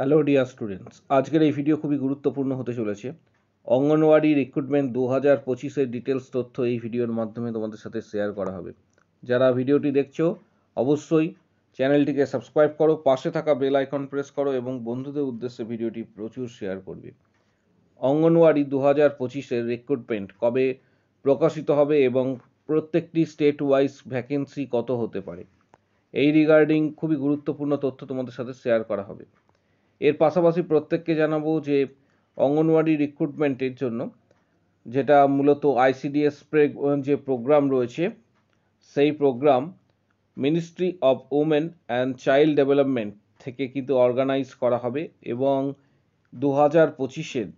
Hello dear students, আজকের এই video খুবই গুরুত্বপূর্ণ হতে চলেছে। অঙ্গনওয়াড়ি রিক্রুটমেন্ট 2025-এর ডিটেলস তথ্য এই ভিডিওর মাধ্যমে তোমাদের সাথে শেয়ার করা হবে। যারা ভিডিওটি দেখছো অবশ্যই চ্যানেলটিকে সাবস্ক্রাইব করো, পাশে থাকা বেল আইকন প্রেস করো এবং বন্ধুদের উদ্দেশ্যে ভিডিওটি প্রচুর শেয়ার করবে। অঙ্গনওয়াড়ি 2025-এর রিক্রুটমেন্ট কবে প্রকাশিত হবে এবং প্রত্যেকটি স্টেট ওয়াইজ ভ্যাকেন্সি কত হতে পারে, এই রিগার্ডিং খুবই গুরুত্বপূর্ণ তথ্য তোমাদের সাথে শেয়ার করা হবে। এর পাশাপাশি প্রত্যেককে জানাবো যে অঙ্গনওয়াড়ি রিক্রুটমেন্টের জন্য যেটা মূলত আইসিডিএস যে প্রোগ্রাম রয়েছে, সেই program ministry of women and child development থেকে কিন্তু অর্গানাইজ করা হবে এবং 2025-এর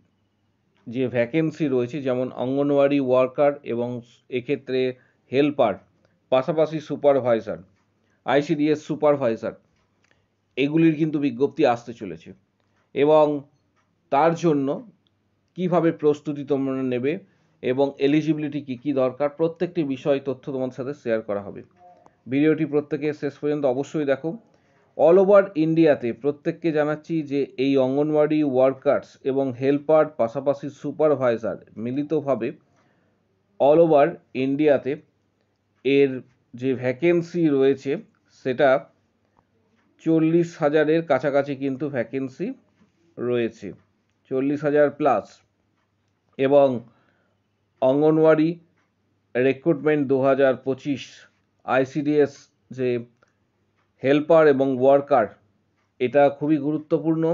যে ভ্যাকেন্সি রয়েছে, যেমন অঙ্গনওয়াড়ি ওয়ার্কার এবং এক্ষেত্রে হেল্পার, পাশাপাশি সুপারভাইজার, আইসিডিএস সুপারভাইজার, এগুলির কিন্তু বিজ্ঞপ্তি আসতে চলেছে এবং তার জন্য কিভাবে প্রস্তুতি তোমরা নেবে এবং এলিজিবিলিটি কী কী দরকার, প্রত্যেকটি বিষয় তথ্য তোমাদের সাথে শেয়ার করা হবে। ভিডিওটি প্রত্যেকে শেষ পর্যন্ত অবশ্যই দেখো। অল ওভার ইন্ডিয়াতে প্রত্যেককে জানাচ্ছি যে এই অঙ্গনওয়াড়ি ওয়ার্কার্স এবং হেল্পার পাশাপাশি সুপারভাইজার মিলিতভাবে অল ওভার ইন্ডিয়াতে এর যে ভ্যাকেন্সি রয়েছে সেটা 40,000-এর কাছাকাছি কিন্তু ভ্যাকেন্সি রয়েছে, 40,000 প্লাস। এবং অঙ্গনওয়াড়ি রিক্রুটমেন্ট 2025 আইসিডিএস যে হেল্পার এবং ওয়ার্কার, এটা খুবই গুরুত্বপূর্ণ,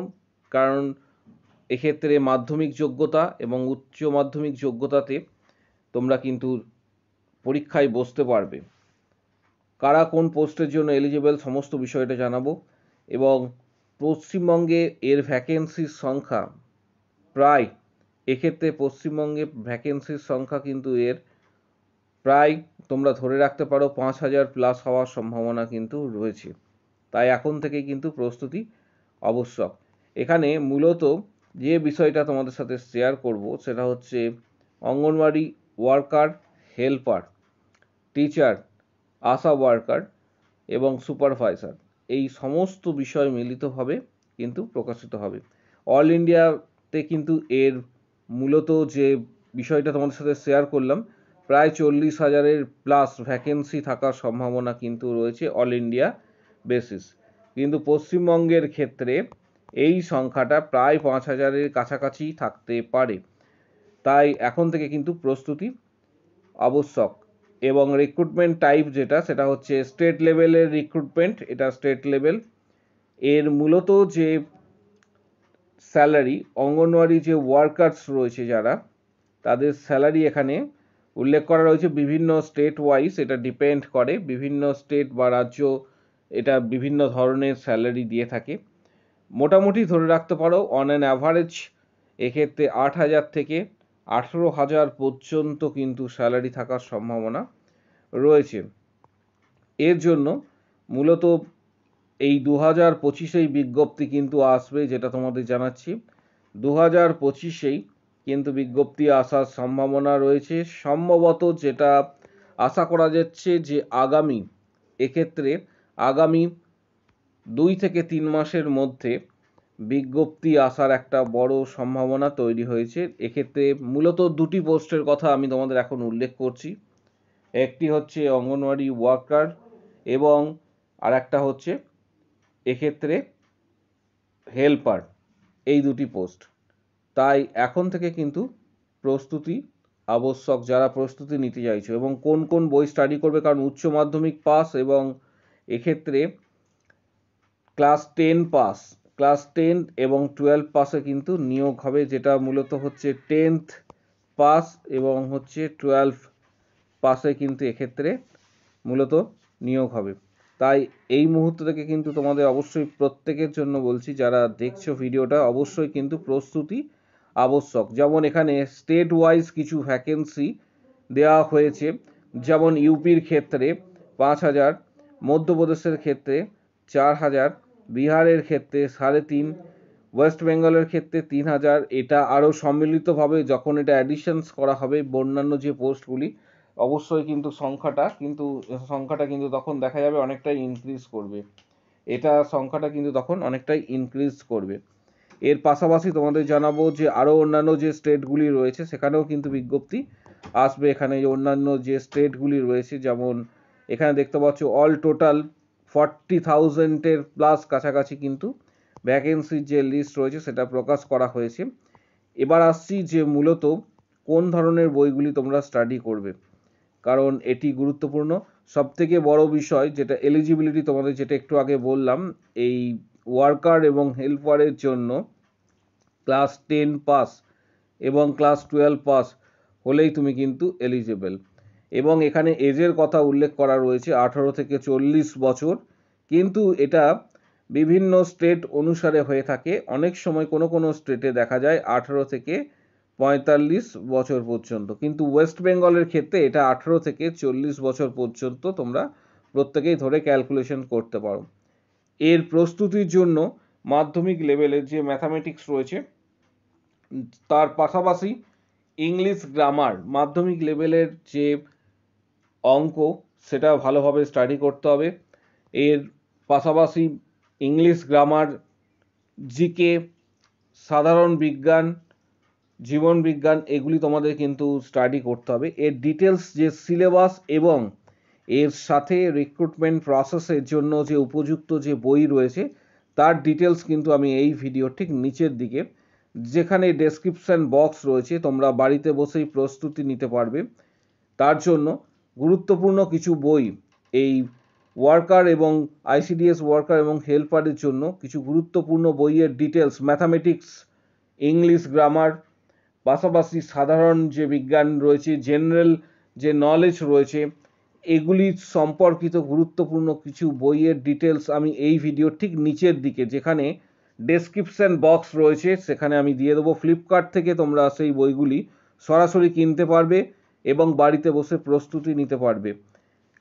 কারণ এক্ষেত্রে মাধ্যমিক যোগ্যতা এবং উচ্চ মাধ্যমিক যোগ্যতাতে তোমরা কিন্তু পরীক্ষায় বসতে পারবে। কারা কোন পোস্টের জন্য এলিজিবল সমস্ত বিষয়টা জানাবো এবং পশ্চিমবঙ্গে এর ভ্যাকেন্সির সংখ্যা প্রায়, এক্ষেত্রে পশ্চিমবঙ্গে ভ্যাকেন্সির সংখ্যা কিন্তু এর প্রায় তোমরা ধরে রাখতে পারো 5,000 প্লাস হওয়ার সম্ভাবনা কিন্তু রয়েছে। তাই এখন থেকেই কিন্তু প্রস্তুতি আবশ্যক। এখানে মূলত যে বিষয়টা তোমাদের সাথে শেয়ার করব সেটা হচ্ছে অঙ্গনওয়াড়ি ওয়ার্কার, হেল্পার, টিচার, আশা ওয়ার্কার এবং সুপারভাইজার, এই সমস্ত বিষয় মিলিতভাবে কিন্তু প্রকাশিত হবে। অল ইন্ডিয়াতে কিন্তু এর মূলত যে বিষয়টা তোমাদের সাথে শেয়ার করলাম, প্রায় 40,000-এর প্লাস ভ্যাকেন্সি থাকার সম্ভাবনা কিন্তু রয়েছে অল ইন্ডিয়া বেসিস। কিন্তু পশ্চিমবঙ্গের ক্ষেত্রে এই সংখ্যাটা প্রায় 5,000-এর কাছাকাছি থাকতে পারে। তাই এখন থেকে কিন্তু প্রস্তুতি আবশ্যক। এবং রিক্রুটমেন্ট টাইপ যেটা, সেটা হচ্ছে স্টেট লেভেলের রিক্রুটমেন্ট, এটা স্টেট লেভেল। এর মূলত যে স্যালারি, অঙ্গনওয়াড়ি যে ওয়ার্কার্স রয়েছে যারা, তাদের স্যালারি এখানে উল্লেখ করা রয়েছে বিভিন্ন স্টেট ওয়াইজ, এটা ডিপেন্ড করে, বিভিন্ন স্টেট বা রাজ্য এটা বিভিন্ন ধরনের স্যালারি দিয়ে থাকে। মোটামুটি ধরে রাখতে পারো অন অ্যান অ্যাভারেজ এক্ষেত্রে 8,000 থেকে 18,000 পর্যন্ত কিন্তু স্যালারি থাকার সম্ভাবনা রয়েছে। এর জন্য মূলত এই 2025-এই বিজ্ঞপ্তি কিন্তু আসবে, যেটা তোমাদের জানাচ্ছি 2025-এই কিন্তু বিজ্ঞপ্তি আসার সম্ভাবনা রয়েছে। সম্ভবত যেটা আশা করা যাচ্ছে যে আগামী, এক্ষেত্রে আগামী 2 থেকে 3 মাসের মধ্যে বিজ্ঞপ্তি আসার একটা বড় সম্ভাবনা তৈরি হয়েছে। এক্ষেত্রে মূলত দুটি পোস্টের কথা আমি তোমাদের এখন উল্লেখ করছি। একটি হচ্ছে অঙ্গনওয়াড়ি ওয়ার্কার এবং আরেকটা হচ্ছে এক্ষেত্রে হেল্পার, এই দুটি পোস্ট। তাই এখন থেকে কিন্তু প্রস্তুতি আবশ্যক যারা প্রস্তুতি নিতে চাইছো, এবং কোন কোন বই স্টাডি করবে, কারণ উচ্চ মাধ্যমিক পাস এবং এক্ষেত্রে ক্লাস 10 পাস, ক্লাস 10 এবং 12 পাসে কিন্তু নিয়োগ হবে, যেটা মূলত হচ্ছে 10th পাস এবং হচ্ছে 12 পাসে কিন্তু এক্ষেত্রে মূলত নিয়োগ হবে। তাই এই মুহূর্ত থেকে কিন্তু তোমাদের অবশ্যই প্রত্যেকের জন্য বলছি, যারা দেখছো ভিডিওটা, অবশ্যই কিন্তু প্রস্তুতি আবশ্যক। যেমন এখানে স্টেট ওয়াইজ কিছু ভ্যাকেন্সি দেওয়া হয়েছে, যেমন ইউপির ক্ষেত্রে 5,000, মধ্যপ্রদেশের ক্ষেত্রে 4,000, বিহারের ক্ষেত্রে 3.5, ওয়েস্ট বেঙ্গলের ক্ষেত্রে 3,000। এটা আরও সম্মিলিতভাবে যখন এটা অ্যাডিশনস করা হবে অন্যান্য যে পোস্টগুলি, অবশ্যই কিন্তু সংখ্যাটা কিন্তু তখন দেখা যাবে অনেকটাই ইনক্রিজ করবে। এটা সংখ্যাটা কিন্তু তখন অনেকটাই ইনক্রিজ করবে। এর পাশাপাশি তোমাদের জানাবো যে আরও অন্যান্য যে স্টেটগুলি রয়েছে সেখানেও কিন্তু বিজ্ঞপ্তি আসবে। এখানে যে অন্যান্য যে স্টেটগুলি রয়েছে, যেমন এখানে দেখতে পাচ্ছ অল টোটাল 40,000-এর প্লাস কাছাকাছি কিন্তু ভ্যাকেন্সির যে লিস্ট রয়েছে সেটা প্রকাশ করা হয়েছে। এবার আসছি যে মূলত কোন ধরনের বইগুলি তোমরা স্টাডি করবে, কারণ এটি গুরুত্বপূর্ণ। সবথেকে বড় বিষয় যেটা এলিজিবিলিটি, তোমাদের যেটা একটু আগে বললাম, এই ওয়ার্কার এবং হেল্পারের জন্য ক্লাস 10 পাস এবং ক্লাস 12 পাস হলেই তুমি কিন্তু এলিজিবল। এবং এখানে এজের কথা উল্লেখ করা রয়েছে 18 থেকে 40 বছর, কিন্তু এটা বিভিন্ন স্টেট অনুসারে হয়ে থাকে। অনেক সময় কোনো কোনো স্টেটে দেখা যায় 18 থেকে 45 বছর পর্যন্ত, কিন্তু ওয়েস্ট বেঙ্গলের ক্ষেত্রে এটা 18 থেকে 40 বছর পর্যন্ত তোমরা প্রত্যেকেই ধরে ক্যালকুলেশন করতে পারো। এর প্রস্তুতির জন্য মাধ্যমিক লেভেলের যে ম্যাথামেটিক্স রয়েছে তার পাশাপাশি ইংলিশ গ্রামার, মাধ্যমিক লেভেলের যে অঙ্ক সেটা ভালোভাবে স্টাডি করতে হবে। এর পাশাপাশি ইংলিশ গ্রামার, জিকে, সাধারণ বিজ্ঞান, জীবন বিজ্ঞান, এগুলি তোমাদের কিন্তু স্টাডি করতে হবে। এর ডিটেলস যে সিলেবাস এবং এর সাথে রিক্রুটমেন্ট প্রসেসের জন্য যে উপযুক্ত যে বই রয়েছে তার ডিটেলস কিন্তু আমি এই ভিডিও ঠিক নিচের দিকে, যেখানে ডেসক্রিপশন বক্স রয়েছে, তোমরা বাড়িতে বসেই প্রস্তুতি নিতে পারবে। তার জন্য গুরুত্বপূর্ণ কিছু বই, এই ওয়ার্কার এবং আইসিডিএস ওয়ার্কার এবং হেল্পারের জন্য কিছু গুরুত্বপূর্ণ বইয়ের ডিটেলস, ম্যাথামেটিক্স, ইংলিশ গ্রামার, পাশাপাশি সাধারণ যে বিজ্ঞান রয়েছে, জেনারেল যে নলেজ রয়েছে, এগুলি সম্পর্কিত গুরুত্বপূর্ণ কিছু বইয়ের ডিটেলস আমি এই ভিডিও ঠিক নিচের দিকে, যেখানে ডেসক্রিপশন বক্স রয়েছে, সেখানে আমি দিয়ে দেবো। ফ্লিপকার্ট থেকে তোমরা সেই বইগুলি সরাসরি কিনতে পারবে এবং বাড়িতে বসে প্রস্তুতি নিতে পারবে,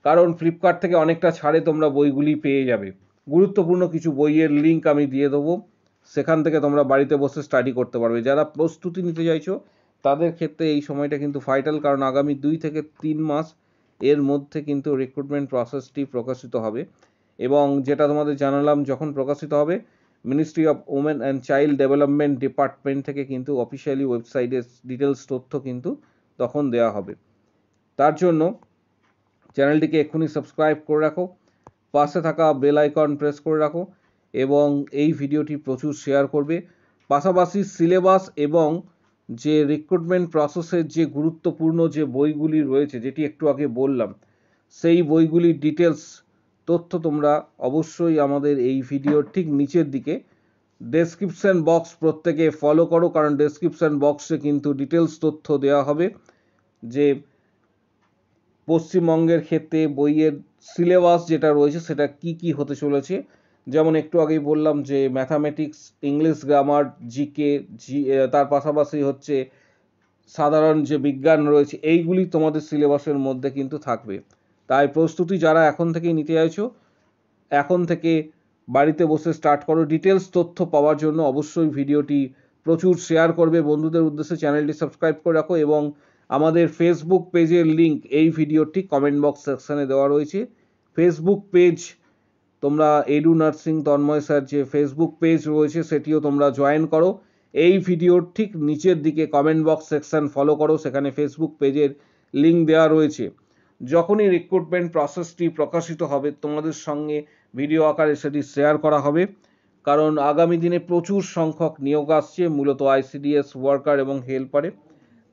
কারণ ফ্লিপকার্ট থেকে অনেকটা ছাড়ে তোমরা বইগুলি পেয়ে যাবে। গুরুত্বপূর্ণ কিছু বইয়ের লিঙ্ক আমি দিয়ে দেবো, সেখান থেকে তোমরা বাড়িতে বসে স্টাডি করতে পারবে। যারা প্রস্তুতি নিতে চাইছো তাদের ক্ষেত্রে এই সময়টা কিন্তু ভাইটাল, কারণ আগামী 2 থেকে 3 মাস এর মধ্যে কিন্তু রিক্রুটমেন্ট প্রসেসটি প্রকাশিত হবে। এবং যেটা তোমাদের জানালাম, যখন প্রকাশিত হবে ministry of women and child development department থেকে কিন্তু অফিসিয়ালি ওয়েবসাইটের ডিটেলস তথ্য কিন্তু তখন দেওয়া হবে। তার জন্য চ্যানেলটিকে এক্ষুনি সাবস্ক্রাইব করে রাখো, পাশে থাকা বেল আইকন প্রেস করে রাখো এবং এই ভিডিওটি প্রচুর শেয়ার করবে। পাশাপাশি সিলেবাস এবং যে রিক্রুটমেন্ট প্রসেসের যে গুরুত্বপূর্ণ যে বইগুলি রয়েছে, যেটি একটু আগে বললাম, সেই বইগুলির ডিটেলস তথ্য তোমরা অবশ্যই আমাদের এই ভিডিওর ঠিক নিচের দিকে ডেসক্রিপশন বক্স প্রত্যেকে ফলো করো, কারণ ডেসক্রিপশন বক্সে কিন্তু ডিটেলস তথ্য দেওয়া হবে যে পশ্চিমবঙ্গের ক্ষেত্রে বইয়ের সিলেবাস যেটা রয়েছে সেটা কি কি হতে চলেছে। যেমন একটু আগেই বললাম যে ম্যাথামেটিক্স, ইংলিশ গ্রামার, জিকে, তার পাশাপাশি হচ্ছে সাধারণ যে বিজ্ঞান রয়েছে, এইগুলি তোমাদের সিলেবাসের মধ্যে কিন্তু থাকবে। তাই প্রস্তুতি যারা এখন থেকেই নিতে চাইছো, এখন থেকে বাড়িতে বসে স্টার্ট করো। ডিটেলস তথ্য পাওয়ার জন্য অবশ্যই ভিডিওটি প্রচুর শেয়ার করবে, বন্ধুদের উদ্দেশ্যে চ্যানেলটি সাবস্ক্রাইব করে রাখো এবং আমাদের ফেসবুক পেজের লিঙ্ক এই ভিডিওটি কমেন্ট বক্স সেকশানে দেওয়া রয়েছে। ফেসবুক পেজ তোমরা এডু নার্সিং তন্ময় স্যার যে ফেসবুক পেজ রয়েছে সেটিও তোমরা জয়েন করো। এই ভিডিওর ঠিক নিচের দিকে কমেন্ট বক্স সেকশন ফলো করো, সেখানে ফেসবুক পেজের লিঙ্ক দেওয়া রয়েছে। যখনই রিক্রুটমেন্ট প্রসেসটি প্রকাশিত হবে তোমাদের সঙ্গে ভিডিও আকারে সেটি শেয়ার করা হবে, কারণ আগামী দিনে প্রচুর সংখ্যক নিয়োগ আসছে মূলত আইসিডিএস ওয়ার্কার এবং হেল্পারে।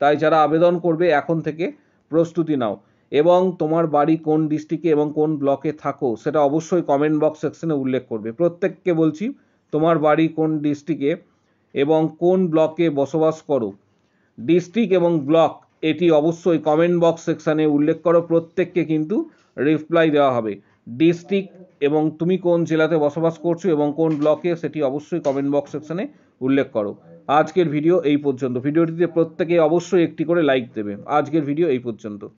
তাই যারা আবেদন করবে এখন থেকে প্রস্তুতি নাও এবং তোমার বাড়ি কোন ডিস্ট্রিক্টে এবং কোন ব্লকে থাকো সেটা অবশ্যই কমেন্ট বক্স সেকশনে উল্লেখ করবে। প্রত্যেককে বলছি, তোমার বাড়ি কোন ডিস্ট্রিক্টে এবং কোন ব্লকে বসবাস করো, ডিস্ট্রিক্ট এবং ব্লক এটি অবশ্যই কমেন্ট বক্স সেকশানে উল্লেখ করো। প্রত্যেককে কিন্তু রিপ্লাই দেওয়া হবে। ডিস্ট্রিক্ট এবং তুমি কোন জেলাতে বসবাস করছো এবং কোন ব্লকে সেটি অবশ্যই কমেন্ট বক্স সেকশানে উল্লেখ করো। আজকের ভিডিও এই পর্যন্ত। ভিডিওটিতে প্রত্যেকে অবশ্যই একটি করে লাইক দেবে। আজকের ভিডিও এই পর্যন্ত।